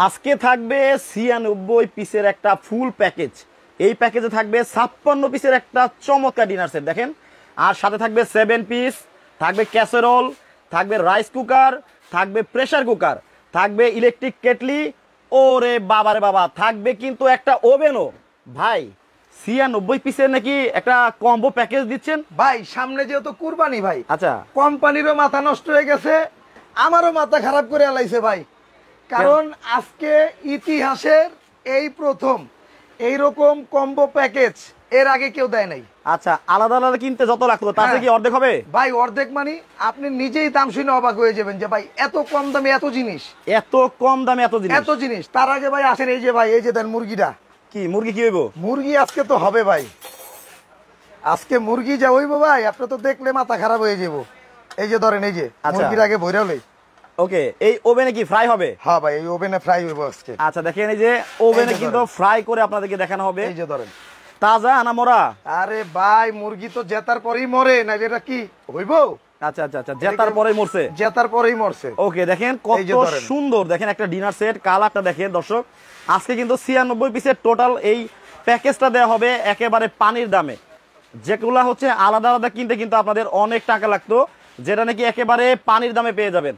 আজকে থাকবে 96 পিসের একটা ফুল প্যাকেজ। এই প্যাকেজে থাকবে 56 পিসের একটা চমৎকার ডিনার সেট দেখেন। আর সাথে থাকবে 7 পিস, থাকবে ক্যাসেরোল, থাকবে রাইস কুকার, থাকবে প্রেসার কুকার, থাকবে ইলেকট্রিক কেটলি, ওরে বাবারে বাবা, থাকবে কিন্তু একটা ওভেনও। ভাই 96 পিসের নাকি একটা কম্বো প্যাকেজ দিচ্ছেন ভাই। সামনে যেহেতু কুরবানি ভাই, আচ্ছা কোম্পানিরও মাথা নষ্ট হয়ে গেছে, আমারও মাথা খারাপ করে আলাইছে ভাই। কারণ আজকে ইতিহাসের এই প্রথম এইরকম কম্বো প্যাকেজ এর আগে কেউ দেয় নাই। আচ্ছা, আলাদা আলাদা কিনতে যত লাগতো তাতে কি অর্ধেক হবে ভাই? অর্ধেক মানে আপনি নিজেই দাম শুনে অবাক হয়ে যাবেন যে ভাই এত কম দামে এত জিনিস, এত কম দামে এত জিনিস। তার আগে ভাই আসেন, এই যে ভাই, এই যে দেন মুরগিটা। কি মুরগি কি হইব? মুরগি আজকে তো হবে ভাই, আজকে মুরগি যা হইব ভাই, আপনি তো দেখলে মাথা খারাপ হয়ে যাব। এই যে ধরেন, এই যে মুরগির আগে ভৈরালে। ওকে, এই ওভেনে কি ফ্রাই হবে? হ্যাঁ ভাই, এই ওভেনে ফ্রাই হইব আজকে। আচ্ছা দেখেন, এই যে ওভেনে কিন্তু ফ্রাই করে আপনাদেরকে দেখানো হবে। এই যে ধরেন, তাজা না মরা? আরে ভাই, মুরগি তো জেতার পরেই মরে না, এটা কি হইব? আচ্ছা আচ্ছা আচ্ছা, জেতার পরেই মরছে। জেতার পরেই মরছে। ওকে, দেখেন কত সুন্দর, দেখেন একটা ডিনার সেট, কালারটা দেখেন দর্শক। আজকে কিন্তু 96 পিসের টোটাল এই প্যাকেজটা দেওয়া হবে একেবারে পানির দামে। যেগুলা হচ্ছে আলাদা আলাদা কিনতে কিন্তু আপনাদের অনেক টাকা লাগতো, যেটা নাকি একেবারে পানির দামে পেয়ে যাবেন।